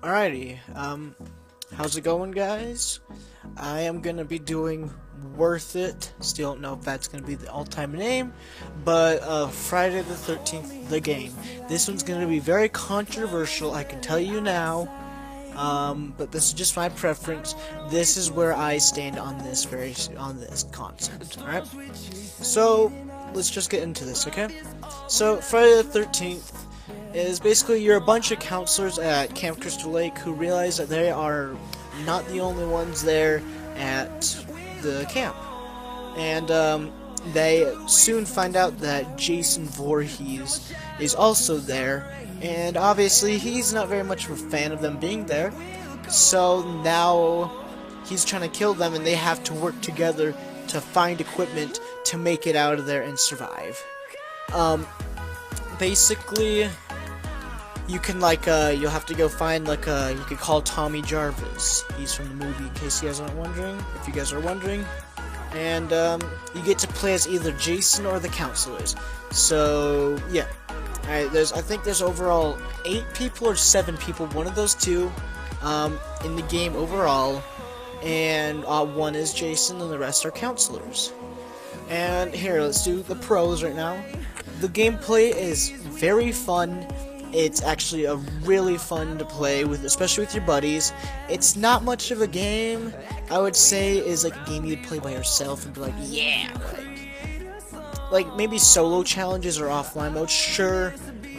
Alrighty, how's it going, guys? I am gonna be doing Worth It. Still don't know if that's gonna be the all-time name, but Friday the 13th, the game. This one's gonna be very controversial, I can tell you now. But this is just my preference. This is where I stand on this concept. Alright? So let's just get into this, okay? So Friday the 13th is basically you're a bunch of counselors at Camp Crystal Lake who realize that they are not the only ones there at the camp. And they soon find out that Jason Voorhees is also there, and obviously he's not very much of a fan of them being there, so now he's trying to kill them and they have to work together to find equipment to make it out of there and survive. Basically, you can, you'll have to go find, you could call Tommy Jarvis. He's from the movie, in case you guys aren't wondering, if you guys are wondering. And, you get to play as either Jason or the counselors. So, yeah. Alright, I think there's overall 8 people or 7 people, one of those two, in the game overall. And, one is Jason and the rest are counselors. And, here, let's do the pros right now. The gameplay is very fun. It's actually a really fun to play with, especially with your buddies. It's not much of a game. I would say is like a game you'd play by yourself and be like, yeah, like maybe solo challenges or offline mode, sure,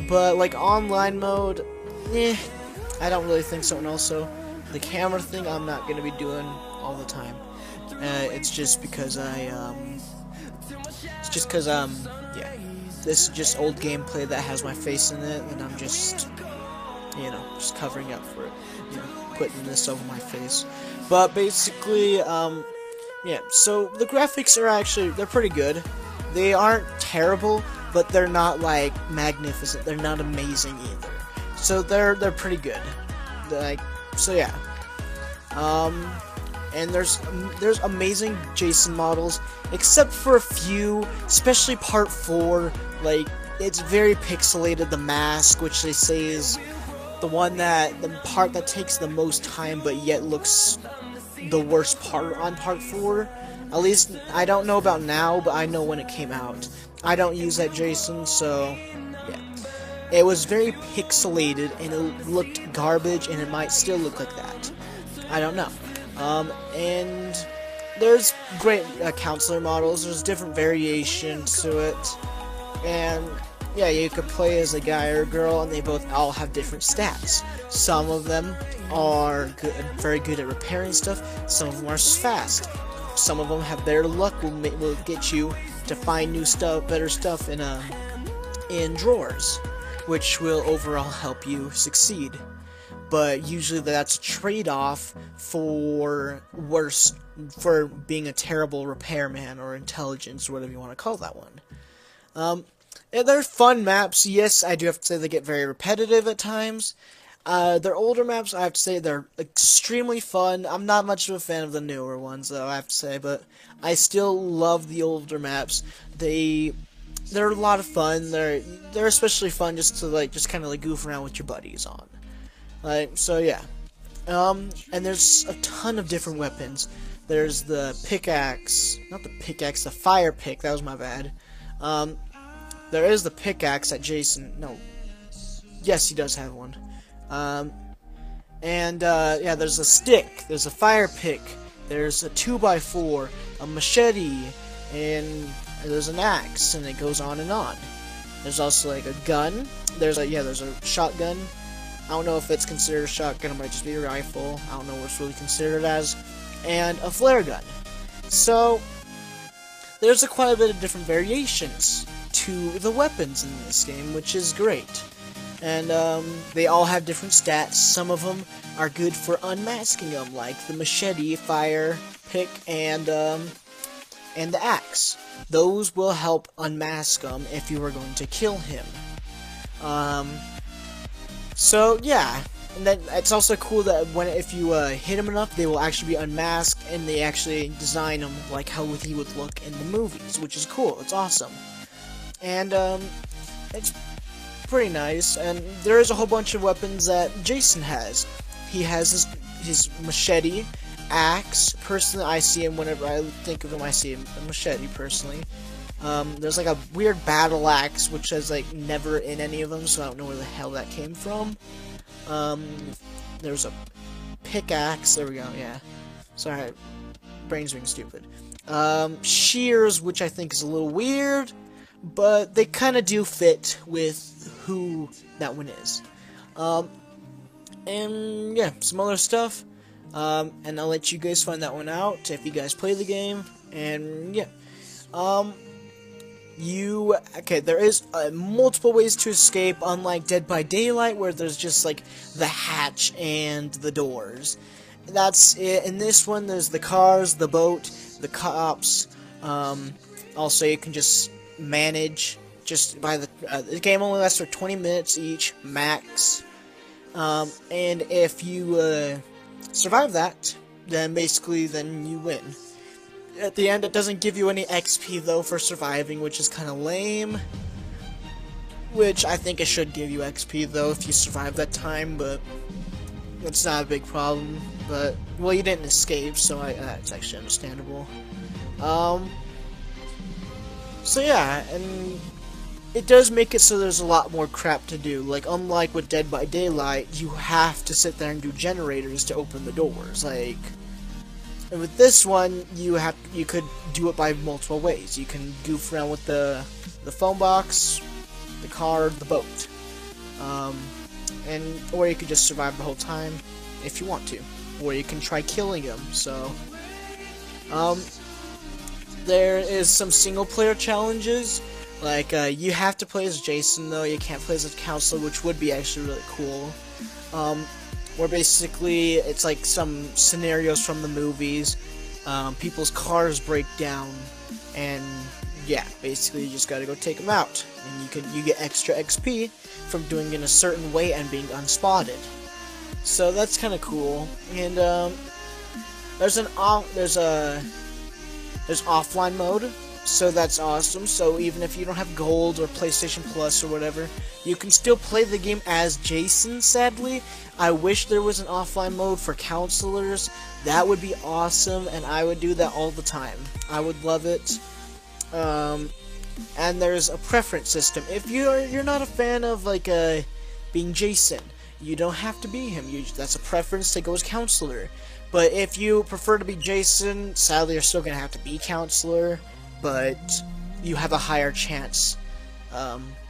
but like online mode, I don't really think so. And also, the camera thing, I'm not gonna be doing all the time. It's just because yeah. This is just old gameplay that has my face in it, and I'm just, just covering up for it, putting this over my face. But basically, yeah, so the graphics are they're pretty good. They aren't terrible, but they're not, magnificent. They're not amazing either. So they're pretty good. So yeah. And there's amazing Jason models, except for a few, especially part 4. It's very pixelated. The mask, which they say is the part that takes the most time, but yet looks the worst part on part 4. At least, I don't know about now, but I know when it came out. I don't use that Jason, so, yeah. It was very pixelated, and it looked garbage, and it might still look like that. I don't know. And there's great counselor models. There's different variations to it. And, yeah, you could play as a guy or a girl, and they all have different stats. Some of them are very good at repairing stuff. Some of them are fast. Some of them have better luck, will get you to find new stuff, better stuff in drawers, which will overall help you succeed. But usually that's a trade-off for being a terrible repairman or intelligence, or whatever you want to call that one. And they're fun maps. Yes, I do have to say they get very repetitive at times. Their older maps, I have to say, they're extremely fun. I'm not much of a fan of the newer ones, though, I have to say, but I still love the older maps. They're a lot of fun. They're especially fun just to kind of goof around with your buddies on. So yeah. And there's a ton of different weapons. There's the pickaxe, not the pickaxe, the fire pick, that was my bad. There is the pickaxe that Jason, no, yes, he does have one. Yeah, there's a stick, there's a fire pick, there's a 2x4, a machete, and there's an axe, and it goes on and on. There's also a gun, there's a shotgun. I don't know if it's considered a shotgun, it might just be a rifle, I don't know what it's really considered as, and a flare gun. So, there's quite a bit of different variations to the weapons in this game, which is great. And, they all have different stats. Some of them are good for unmasking them, like the machete, fire, pick, and the axe. Those will help unmask them if you are going to kill him. So, yeah. And then it's also cool that if you hit him enough, they will actually be unmasked, and they actually design him like how he would look in the movies, which is cool. It's awesome. And, it's pretty nice, and there is a whole bunch of weapons that Jason has. he has his machete, axe. Personally, I see him whenever I think of him. I see him a machete personally. There's like a weird battle axe, which is like never in any of them, so I don't know where the hell that came from. There's a pickaxe. There we go. Yeah. Sorry, brain's being stupid. Shears, which I think is a little weird, but they kind of do fit with who that one is. And yeah, some other stuff. And I'll let you guys find that one out if you guys play the game. And yeah, there is multiple ways to escape, unlike Dead by Daylight, where there's just like the hatch and the doors. That's it. In this one, there's the cars, the boat, the cops. Also, you can just manage just by the game only lasts for 20 minutes each max. And if you survive that, then basically you win. At the end, it doesn't give you any XP though for surviving, which is kind of lame. Which I think it should give you XP though if you survive that time, but it's not a big problem. But well, you didn't escape, so that's actually understandable. So yeah, and it does make it so there's a lot more crap to do. Like, unlike with Dead by Daylight, you have to sit there and do generators to open the doors. Like, and with this one, you could do it by multiple ways. You can goof around with the phone box, the car, the boat, or you could just survive the whole time if you want to, or you can try killing him. So, there is some single-player challenges. Like, you have to play as Jason, though. You can't play as a counselor, which would be actually really cool. Where basically, it's like some scenarios from the movies. People's cars break down, and yeah, basically you just gotta go take them out. And you get extra XP from doing it in a certain way and being unspotted. So that's kind of cool. And there's offline mode. So that's awesome. So even if you don't have Gold or PlayStation Plus or whatever, you can still play the game as Jason, sadly. I wish there was an offline mode for counselors. That would be awesome, and I would do that all the time. I would love it. And there's a preference system. If you're not a fan of like being Jason, you don't have to be him. That's a preference to go as counselor. But if you prefer to be Jason, sadly you're still gonna have to be counselor. But you have a higher chance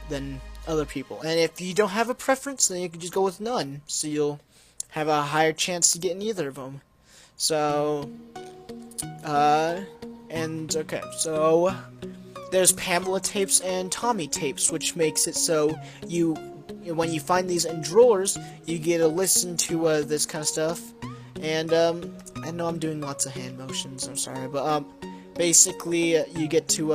than other people. And if you don't have a preference, then you can just go with none. So you'll have a higher chance to get in either of them. So, okay, so there's Pamela tapes and Tommy tapes, which makes it so when you find these in drawers, you get to listen to this kind of stuff. And I know I'm doing lots of hand motions, I'm sorry, but basically, you get to,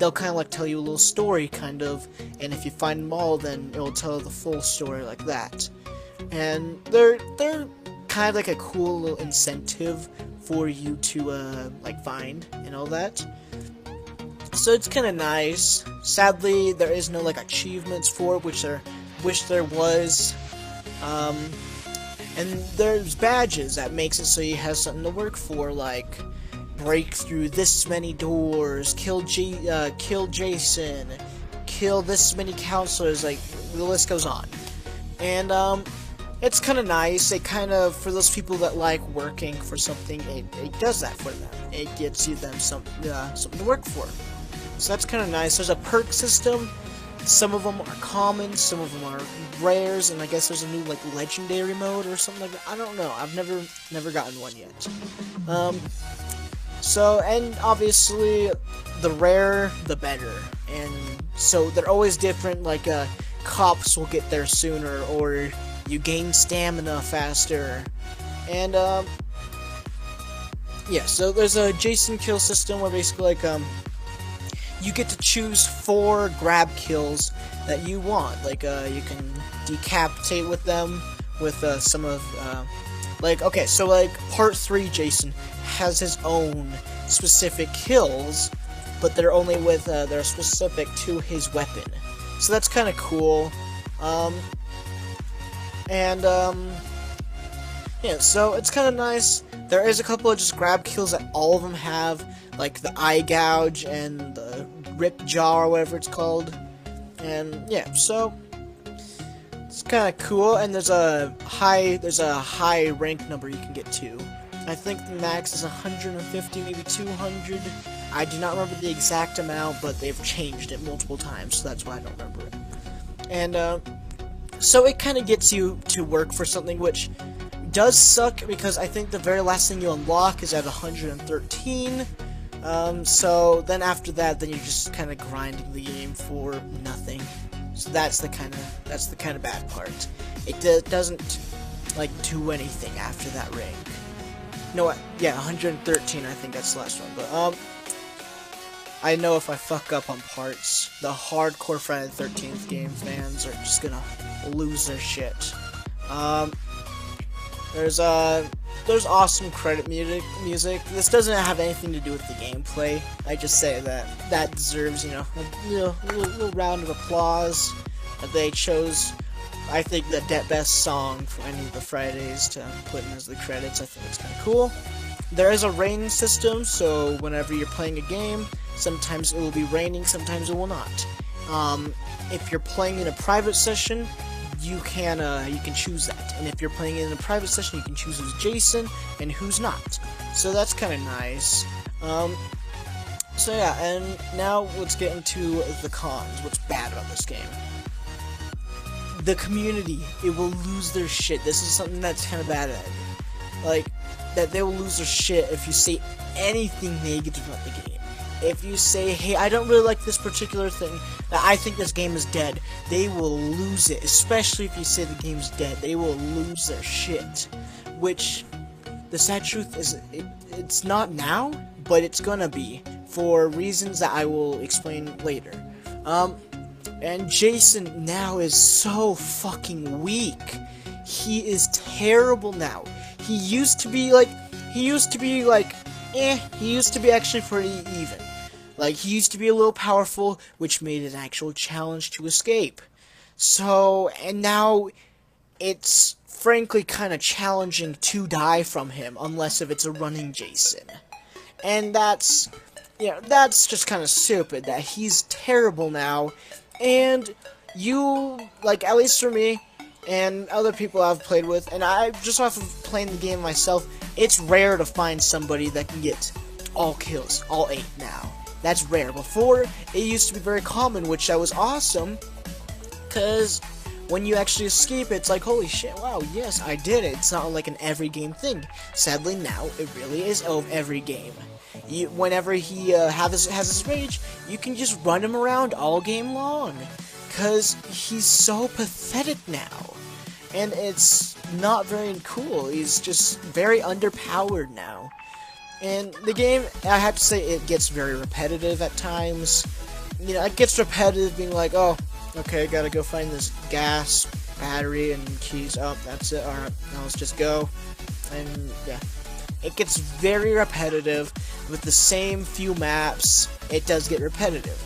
they'll kind of like tell you a little story, kind of, and if you find them all, then it'll tell the full story like that. And they're kind of like a cool little incentive for you to, like, find, and all that. So it's kind of nice. Sadly, there is no, like, achievements for it, which wish there was. And there's badges that makes it so you have something to work for, like break through this many doors, kill Jason, kill this many counselors, like, the list goes on. And, it's kind of nice. It kind of, for those people that like working for something, it does that for them. It gets you them something to work for. So that's kind of nice. There's a perk system. Some of them are common, some of them are rares, and I guess there's a new, like, legendary mode or something like that. I don't know. I've never gotten one yet. So, and obviously, the rarer, the better. And so, they're always different, like, cops will get there sooner, or you gain stamina faster. And, yeah, so there's a Jason kill system where basically, like, you get to choose 4 grab kills that you want. Like, you can decapitate with them, with, some of, like, okay, so, like, part 3 Jason has his own specific kills, but they're only with, they're specific to his weapon. So that's kind of cool. Yeah, so it's kind of nice. There is a couple of just grab kills that all of them have, like the eye gouge and the rip jaw or whatever it's called. And yeah, so it's kind of cool. And there's a high rank number you can get to. I think the max is 150, maybe 200. I do not remember the exact amount, but they've changed it multiple times, so that's why I don't remember it. And so it kind of gets you to work for something, which does suck because I think the very last thing you unlock is at 113. So then after that, then you're just kind of grinding the game for nothing. So that's the kind of bad part. It doesn't like do anything after that rank. No, yeah, 113. I think that's the last one. But I know if I fuck up on parts, the hardcore Friday the 13th game fans are just gonna lose their shit. There's awesome credit music. This doesn't have anything to do with the gameplay. I just say that deserves, a little round of applause. They chose, I think, the best song for any of the Fridays to put in as the credits. I think it's kind of cool. There is a rain system, so whenever you're playing a game, sometimes it will be raining, sometimes it will not. If you're playing in a private session, you can choose that, and if you're playing in a private session, you can choose who's Jason and who's not. So that's kind of nice. So yeah, and now let's get into the cons. What's bad about this game? The community, it will lose their shit. This is something that's kind of bad at it. Like, that they will lose their shit if you say anything negative about the game. If you say, hey, I don't really like this particular thing, I think this game is dead, they will lose it. Especially if you say the game's dead, they will lose their shit. Which, the sad truth is, it's not now, but it's gonna be, for reasons that I will explain later. And Jason now is so fucking weak. He is terrible now. He used to be actually pretty even. Like, he used to be a little powerful, which made it an actual challenge to escape. So, and now, it's frankly kind of challenging to die from him, unless if it's a running Jason. And that's just kind of stupid, that he's terrible now, and you, like, at least for me, and other people I've played with, and I just off of playing the game myself, it's rare to find somebody that can get all kills, all 8 now. That's rare. Before, it used to be very common, which that was awesome, because when you actually escape, it's like, holy shit, wow, yes, I did it. It's not like an every game thing. Sadly, now, it really is every game. Whenever he has his rage, you can just run him around all game long, because he's so pathetic now. And it's not very cool. He's just very underpowered now. And the game, I have to say, it gets very repetitive at times. It gets repetitive, being like, oh, okay, gotta go find this gas, battery, and keys. Oh, that's it. Alright, now let's just go. And, yeah. It gets very repetitive with the same few maps. It does get repetitive.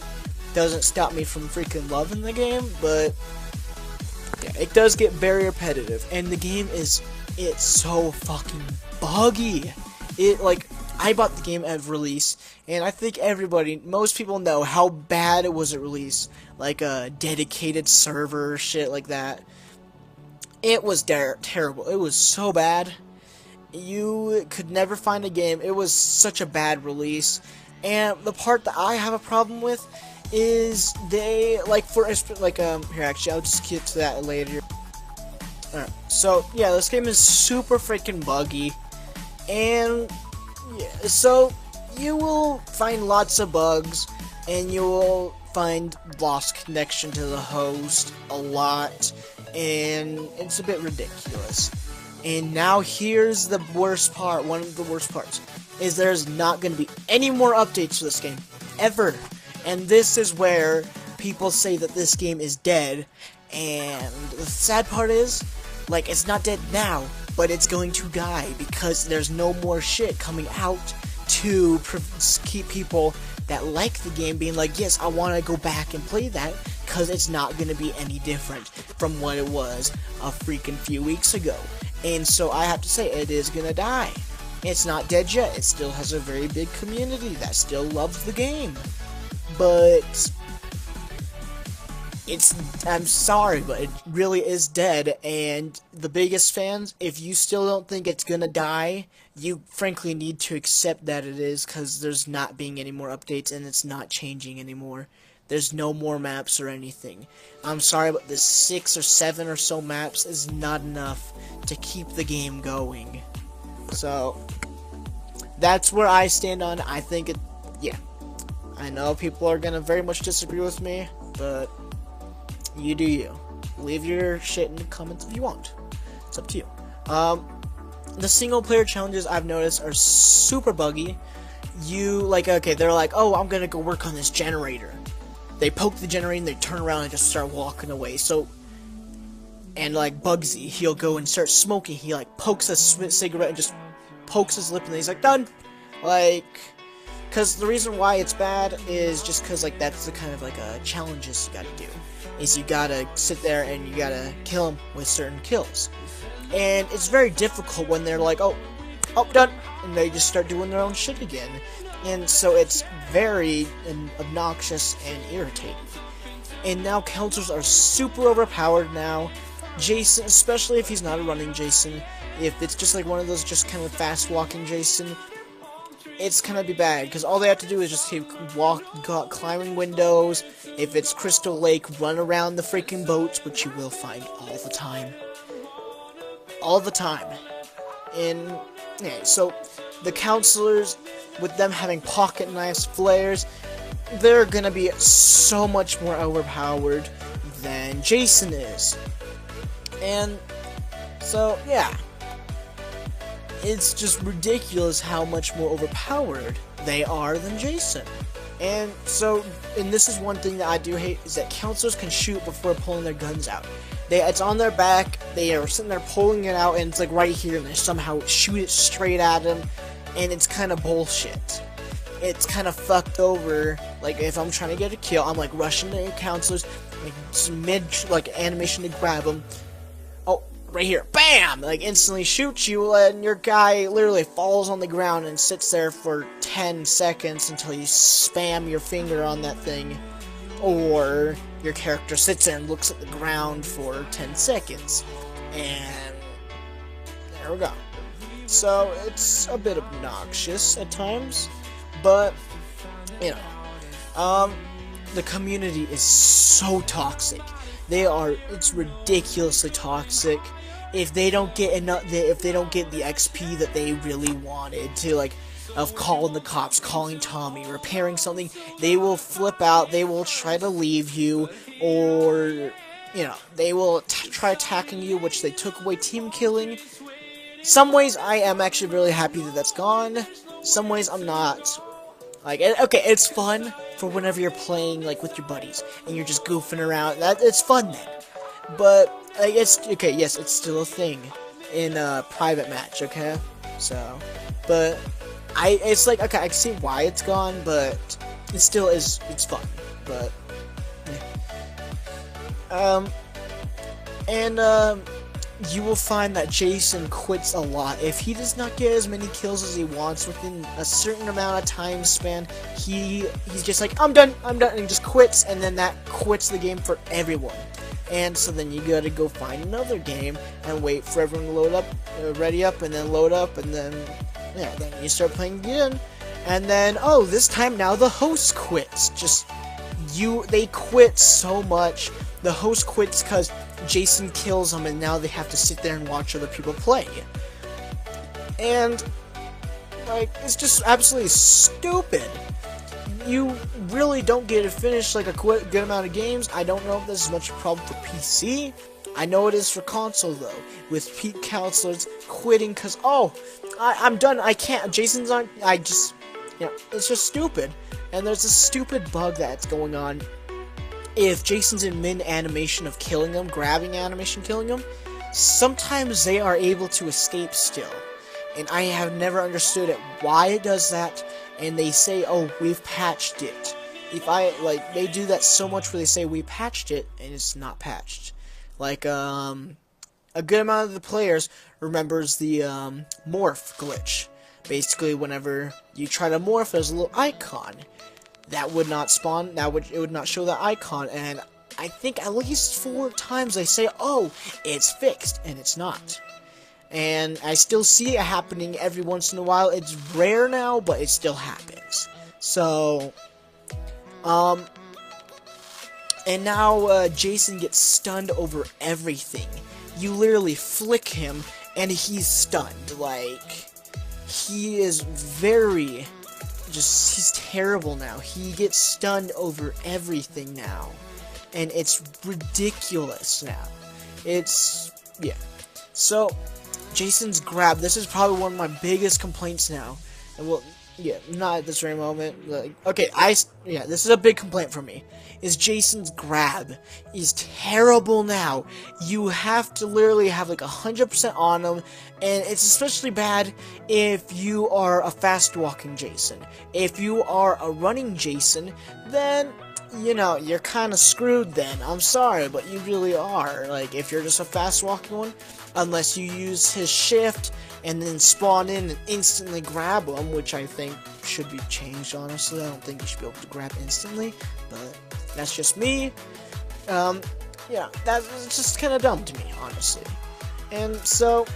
Doesn't stop me from freaking loving the game, but yeah, it does get very repetitive. And the game it's so fucking buggy. I bought the game at release, and I think most people know how bad it was at release. Like a dedicated server, shit like that. It was terrible. It was so bad. You could never find a game. It was such a bad release. And the part that I have a problem with is they, here, actually, I'll just get to that later. Alright, so, yeah, this game is super freaking buggy. And, yeah, so, you will find lots of bugs, and you will find lost connection to the host a lot, and it's a bit ridiculous. And now here's the worst part, one of the worst parts, is there's not going to be any more updates to this game, ever. And this is where people say that this game is dead, and the sad part is, like, it's not dead now, but it's going to die, because there's no more shit coming out to keep people that like the game being like, yes, I want to go back and play that, because it's not going to be any different from what it was a freaking few weeks ago. And so I have to say, it is gonna die. It's not dead yet. It still has a very big community that still loves the game. But I'm sorry, but it really is dead, and the biggest fans, if you still don't think it's gonna die, you frankly need to accept that it is, because there's not being any more updates, and it's not changing anymore. There's no more maps or anything. I'm sorry, but the 6 or 7 or so maps is not enough to keep the game going. So, that's where I stand on. I think yeah. I know people are gonna very much disagree with me, but you do you. Leave your shit in the comments if you want. It's up to you. The single player challenges I've noticed are super buggy. Okay, they're like, oh, I'm gonna go work on this generator. They poke the generator and they turn around and just start walking away. And like Bugsy, he'll go and start smoking. He like pokes a cigarette and just pokes his lip and then he's like, done. Because the reason why it's bad is just because, like, that's the kind of, like, challenges you gotta do. Is you gotta sit there and you gotta kill them with certain kills. And it's very difficult when they're like, oh, done! And they just start doing their own shit again. And so it's very obnoxious and irritating. And now counselors are super overpowered now. Jason, especially if he's not a running Jason, if it's just like one of those just kind of fast-walking Jason, it's gonna be bad, because all they have to do is just keep climbing windows. If it's Crystal Lake, run around the freaking boats, which you will find all the time. All the time. And, yeah, so, the counselors, with them having pocket knives, flares, they're gonna be so much more overpowered than Jason is. And, so, yeah. It's just ridiculous how much more overpowered they are than Jason. And this is one thing that I do hate, is that counselors can shoot before pulling their guns out. It's on their back, they are sitting there pulling it out, and it's like right here, and they somehow shoot it straight at him, and it's kind of bullshit. It's kind of fucked over. Like, if I'm trying to get a kill, I'm like rushing to counselors, like animation to grab them. Oh, right here, bam! Like, instantly shoots you, and your guy literally falls on the ground and sits there for 10 seconds until you spam your finger on that thing. Or your character sits there and looks at the ground for 10 seconds. And there we go. So, it's a bit obnoxious at times, but, you know, the community is so toxic. It's ridiculously toxic. If they don't get if they don't get the XP that they really wanted to, like, of calling the cops, calling Tommy, repairing something, they will flip out, they will try to leave you, or, you know, they will try attacking you, which they took away team killing. Some ways I am actually really happy that that's gone, some ways I'm not. Like, okay, it's fun for whenever you're playing, like, with your buddies, and you're just goofing around, it's fun then. But, like, okay, yes, it's still a thing in a private match, okay? So, but, it's like, okay, I can see why it's gone, but it still is, it's fun, but, you will find that Jason quits a lot. If he does not get as many kills as he wants within a certain amount of time span, he's just like, I'm done, and he just quits, and then that quits the game for everyone. And so then you gotta go find another game and wait for everyone to load up, ready up, and then load up, and then, yeah, then you start playing again. And then, oh, this time now the host quits. They quit so much. The host quits because Jason kills them, and now they have to sit there and watch other people play. And, like, it's just absolutely stupid. You really don't get to finish, like, a good amount of games. I don't know if this is much of a problem for PC. I know it is for console, though, with peak counselors quitting because, oh, I'm done, I can't, Jason's on, it's just stupid. And there's a stupid bug that's going on. If Jason's in mid-animation of killing him, grabbing animation, killing him, sometimes they are able to escape still. And I have never understood it, why it does that, and they say, oh, we've patched it. They do that so much where they say, we patched it, and it's not patched. Like, a good amount of the players remembers the morph glitch. Basically, whenever you try to morph, there's a little icon that would not spawn. It would not show that icon, and I think at least 4 times they say, "Oh, it's fixed," and it's not. And I still see it happening every once in a while. It's rare now, but it still happens. So, and now Jason gets stunned over everything. You literally flick him, and he's stunned. Like, he is he's terrible now. He gets stunned over everything now. And it's ridiculous now. Yeah. So, Jason's grab, this is probably one of my biggest complaints now. And well, yeah, not at this very moment. Like, okay, this is a big complaint for me. Is Jason's grab is terrible now. You have to literally have like 100% on him, and it's especially bad if you are a fast-walking Jason. If you are a running Jason, then you know, you're kind of screwed then. I'm sorry, but you really are. Like, if you're just a fast-walking one, unless you use his shift and then spawn in and instantly grab him, which I think should be changed, honestly. I don't think you should be able to grab instantly, but that's just me. Yeah, that's just kind of dumb to me, honestly. And so,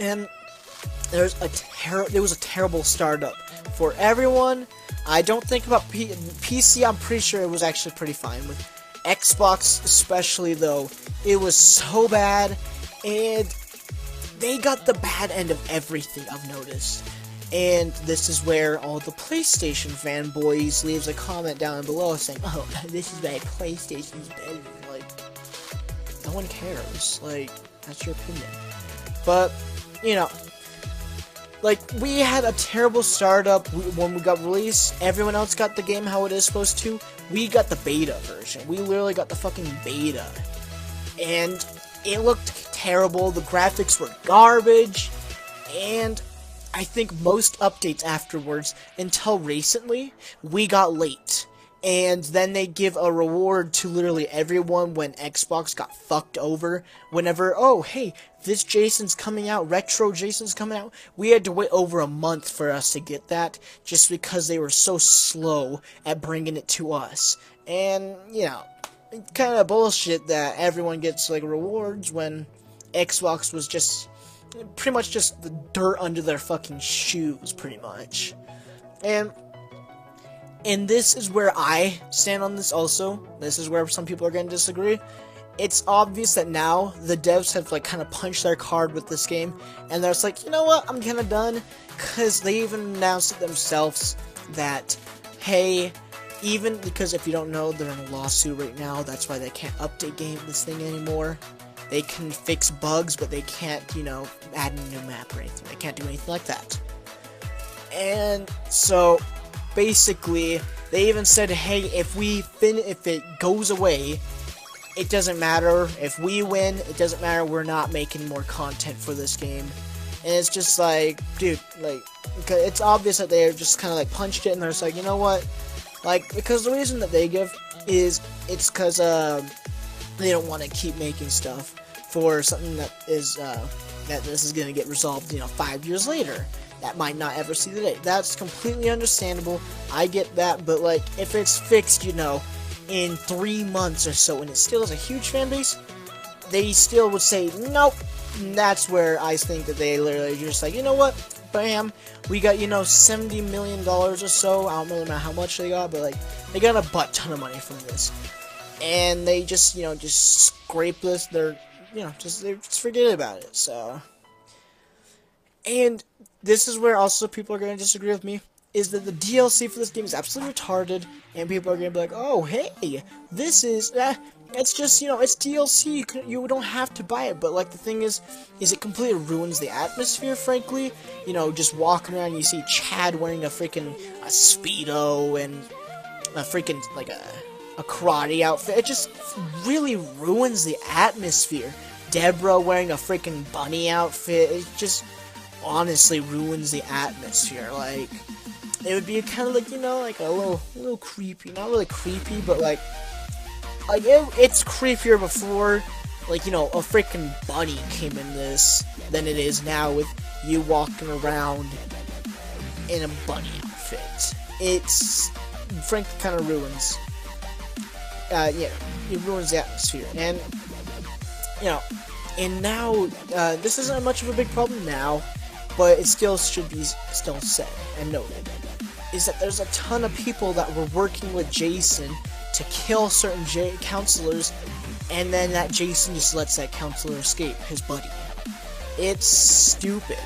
and there was a terrible startup for everyone. I don't think about PC, I'm pretty sure it was actually pretty fine. With Xbox especially, though, it was so bad, and they got the bad end of everything, I've noticed. And this is where all the PlayStation fanboys leaves a comment down below saying, "Oh, this is why PlayStation's better." Like, no one cares. Like, that's your opinion. But, you know, like, we had a terrible startup when we got released. Everyone else got the game how it is supposed to. We got the beta version. We literally got the fucking beta. And it looked terrible. The graphics were garbage. And I think most updates afterwards, until recently, we got late. And then they give a reward to literally everyone when Xbox got fucked over. Whenever, oh, hey, this Jason's coming out, retro Jason's coming out. We had to wait over a month for us to get that, just because they were so slow at bringing it to us. And, you know, kind of bullshit that everyone gets, like, rewards when Xbox was just pretty much just the dirt under their fucking shoes, pretty much. And this is where I stand on this also. This is where some people are going to disagree. It's obvious that now the devs have, like, kind of punched their card with this game, and they're just like, you know what, I'm kind of done, because they even announced it themselves that, hey, even because if you don't know, they're in a lawsuit right now, that's why they can't update this thing anymore. They can fix bugs, but they can't, you know, add a new map or anything. They can't do anything like that. And so, basically, they even said, hey, if it goes away, it doesn't matter. If we win, it doesn't matter. We're not making more content for this game. And it's just like, dude, like, it's obvious that they're just kind of like punched it, and they're just like, you know what? Like, because the reason that they give is it's because they don't want to keep making stuff for something that is that this is gonna get resolved, you know, 5 years later. That might not ever see the day. That's completely understandable. I get that, but like, if it's fixed, you know, in 3 months or so, and it still has a huge fan base, they still would say nope. And that's where I think that they literally just like, you know what, bam, we got, you know, $70 million or so. I don't really know how much they got, but like, they got a butt ton of money from this, and they just, you know, just scrape this. They're, you know, they just forget about it. So, and this is where also people are going to disagree with me, is that the DLC for this game is absolutely retarded, and people are going to be like, oh, hey, this is, it's just, you know, it's DLC, you don't have to buy it, but, like, the thing is it completely ruins the atmosphere, frankly. You know, just walking around, you see Chad wearing a freaking Speedo, and a freaking, like, a karate outfit. It just really ruins the atmosphere. Deborah wearing a freaking bunny outfit, it just honestly ruins the atmosphere. Like, it would be kind of like, you know, like a little creepy, not really creepy, but like it's creepier before like, you know, a freaking bunny came in this than it is now with you walking around in a bunny outfit. It's, frankly, kind of ruins, yeah, it ruins the atmosphere. And, you know, and now, this isn't much of a big problem now, but it still should be still said and noted, is that there's a ton of people that were working with Jason to kill certain counselors, and then that Jason just lets that counselor escape, his buddy. It's stupid.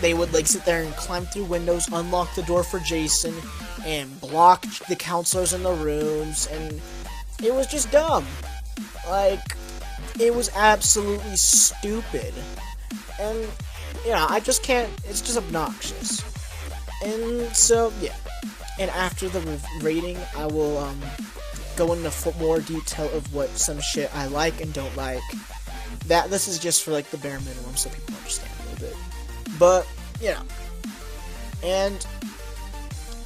They would, like, sit there and climb through windows, unlock the door for Jason, and block the counselors in the rooms, and it was just dumb. Like, it was absolutely stupid. And, yeah, I just can't, it's just obnoxious. And so, yeah. And after the rating, I will, go into more detail of what some shit I like and don't like. This is just for, like, the bare minimum, so people understand a little bit. But, you know. And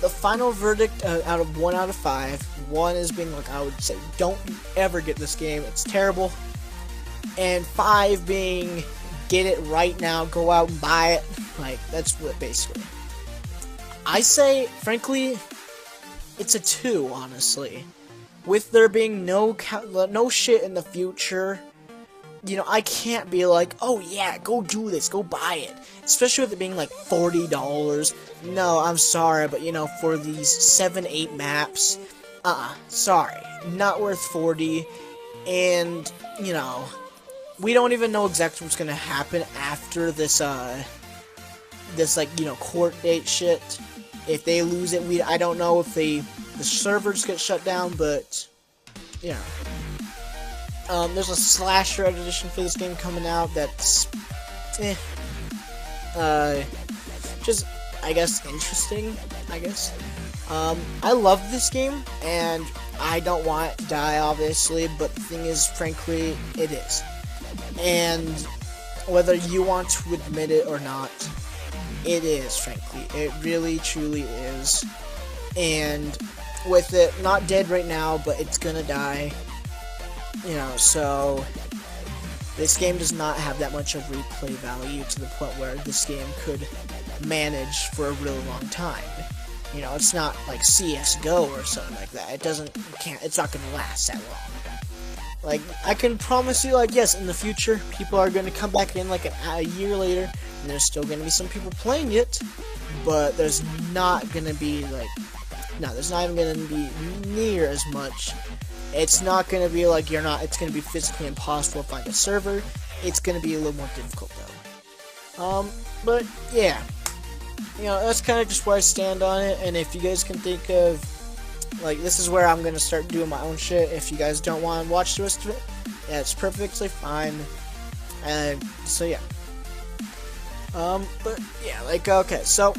the final verdict out of 1 out of 5, 1 is being, like, I would say, don't ever get this game, it's terrible. And 5 being, get it right now, go out and buy it. Like, that's what, basically. I say, frankly, it's a 2, honestly. With there being no shit in the future, you know, I can't be like, oh yeah, go do this, go buy it. Especially with it being like $40. No, I'm sorry, but you know, for these 7-8 maps, sorry, not worth 40. And, you know, we don't even know exactly what's gonna happen after this, this, like, you know, court date shit. If they lose it, I don't know if the servers get shut down, but, you know. There's a slasher edition for this game coming out that's, just, I guess, interesting, I guess. I love this game, and I don't want it to die, obviously, but the thing is, frankly, it is. And whether you want to admit it or not, it is, frankly. It really, truly is. And with it not dead right now, but it's gonna die, you know, so this game does not have that much of replay value to the point where this game could manage for a really long time. You know, it's not like CSGO or something like that. It's not gonna last that long. Like, I can promise you, like, yes, in the future, people are gonna come back in, like, a year later, and there's still gonna be some people playing it, but there's not gonna be, like, no, there's not even gonna be near as much. It's not gonna be like it's gonna be physically impossible to find a server. It's gonna be a little more difficult though. But yeah, you know, that's kind of just where I stand on it. And if you guys can think of, like, this is where I'm gonna start doing my own shit. If you guys don't want to watch the rest of it, yeah, it's perfectly fine. And so yeah. But yeah, like, okay, so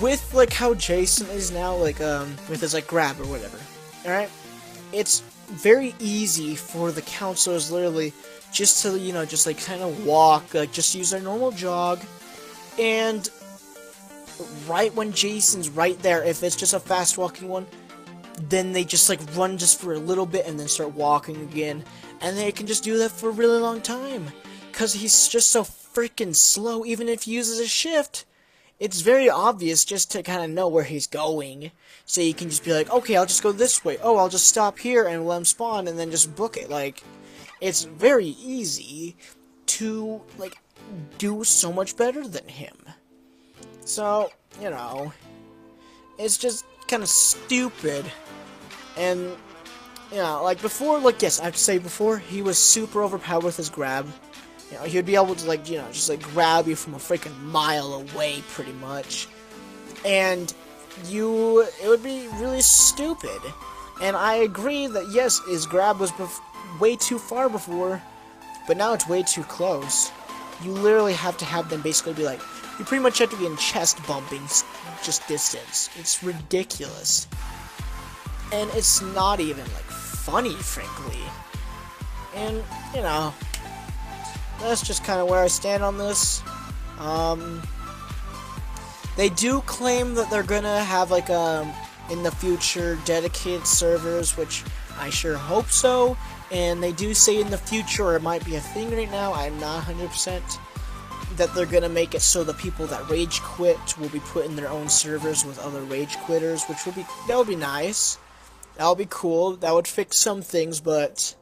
with, like, how Jason is now, like, with his, like, grab or whatever, alright? It's very easy for the counselors, literally, just to, you know, just, like, kind of walk, like, just use their normal jog, and right when Jason's right there, if it's just a fast-walking one, then they just, like, run just for a little bit and then start walking again, and they can just do that for a really long time, because he's just so freaking slow. Even if he uses a shift, it's very obvious just to kind of know where he's going. So you can just be like, okay, I'll just go this way. Oh, I'll just stop here and let him spawn and then just book it. Like, it's very easy to, like, do so much better than him. So, you know, it's just kind of stupid. And, you know, like, before, like, yes, I have to say, before, he was super overpowered with his grab. You know, he would be able to, like, you know, just, like, grab you from a freaking mile away, pretty much. And it would be really stupid. And I agree that, yes, his grab was way too far before, but now it's way too close. You literally have to have them basically be like, you pretty much have to be in chest bumping just distance. It's ridiculous. And it's not even, like, funny, frankly. And, you know, that's just kind of where I stand on this. They do claim that they're gonna have, like, in the future, dedicated servers, which I sure hope so, And they do say in the future, or it might be a thing right now, I'm not 100%, that they're gonna make it so the people that rage quit will be put in their own servers with other rage quitters, which would be nice. That would be cool. That would fix some things, but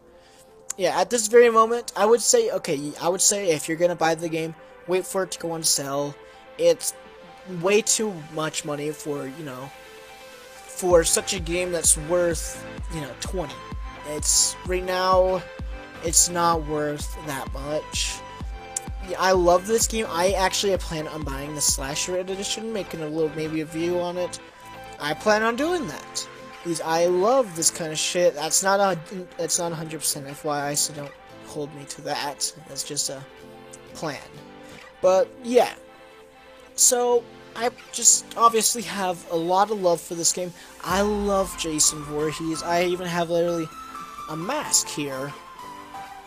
yeah, at this very moment, I would say if you're gonna buy the game, wait for it to go on sale. It's way too much money for, for such a game that's worth, 20. It's right now, it's not worth that much. Yeah, I love this game. I actually plan on buying the Slasher edition, making maybe a view on it. I plan on doing that. Because I love this kind of shit. That's not 100% FYI, so don't hold me to that. That's just a plan. But yeah. So I just obviously have a lot of love for this game. I love Jason Voorhees. I even have literally a mask here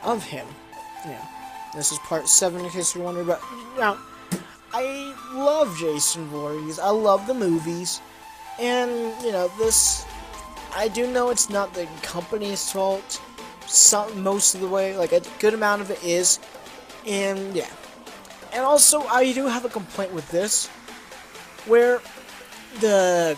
of him. Yeah. This is part 7 in case you're wondering, but I love Jason Voorhees. I love the movies. And, this, I do know it's not the company's fault. Most of the way, like a good amount of it is. And, yeah. And also, I do have a complaint with this, where the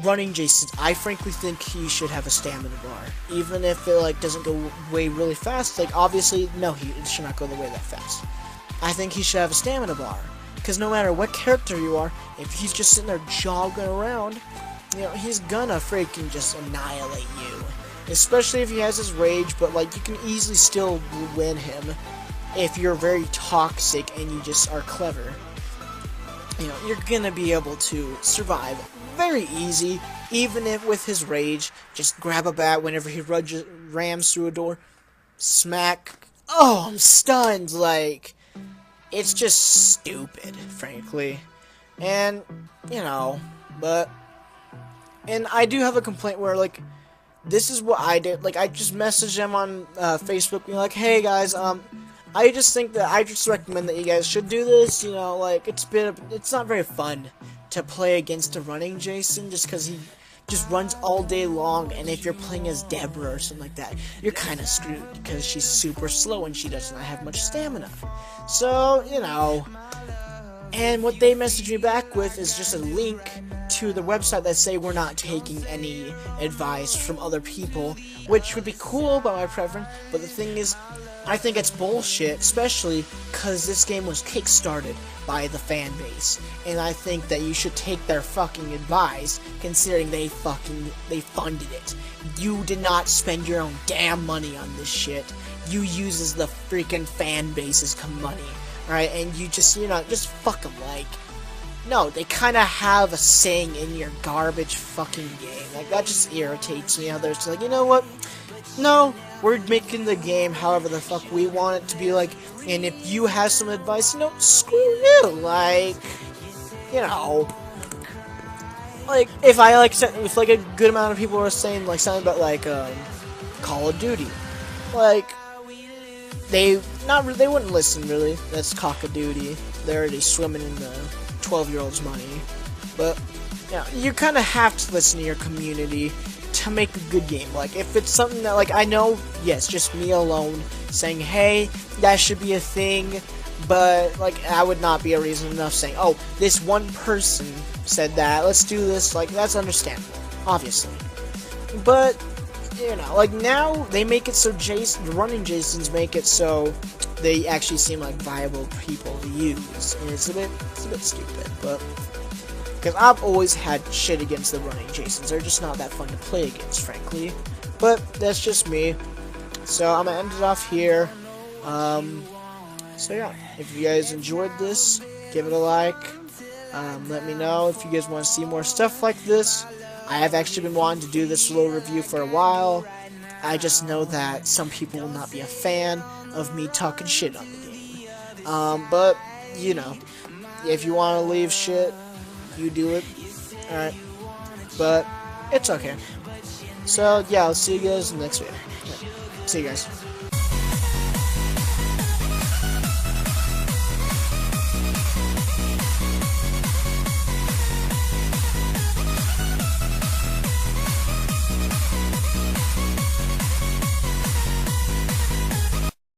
running Jason, I frankly think he should have a stamina bar. Even if it, doesn't go away really fast, obviously, no, it should not go away that fast. I think he should have a stamina bar. Because no matter what character you are, if he's just sitting there jogging around, he's gonna freaking just annihilate you. Especially if he has his rage, but, you can easily still win him if you're very toxic and you just are clever. You're gonna be able to survive very easy, even if with his rage. Just grab a bat whenever he rams through a door, smack. Oh, I'm stunned. It's just stupid, frankly. And but and I do have a complaint where this is what I did. I just messaged them on Facebook, being like, hey guys, I just think that I just recommend that you guys should do this. It's not very fun to play against a running Jason just because he just runs all day long, and if you're playing as Deborah or something like that, you're kind of screwed because she's super slow and she does not have much stamina. So, and what they messaged me back with is just a link to the website that say we're not taking any advice from other people, which would be cool by my preference, but the thing is, I think it's bullshit, especially because this game was kickstarted by the fan base, and I think that you should take their fucking advice, considering they funded it. You did not spend your own damn money on this shit. You uses the freaking fan base's money, alright, and you just, just fuck them, no, they kind of have a saying in your garbage fucking game. That just irritates me how they're just you know what? No, we're making the game however the fuck we want it to be and if you have some advice, screw you, if a good amount of people are saying, something about, Call of Duty, they wouldn't listen, really. That's cock-a-doodie. They're already swimming in the 12-year-old's money, but, you kind of have to listen to your community to make a good game. If it's something that, I know, yes, just me alone saying, hey, that should be a thing, but, that would not be a reason enough saying, oh, this one person said that, let's do this, that's understandable, obviously. But, now they make it so the running Jasons make it so they actually seem like viable people to use, and it's a bit stupid, but because I've always had shit against the running Jasons. They're just not that fun to play against, frankly. But that's just me. So I'm gonna end it off here. So yeah, if you guys enjoyed this, give it a like. Let me know if you guys want to see more stuff like this. I have actually been wanting to do this little review for a while. I just know that some people will not be a fan of me talking shit on the game. But, if you want to leave shit, you do it. Alright. But, it's okay. So, yeah, I'll see you guys in the next video. Yeah. See you guys.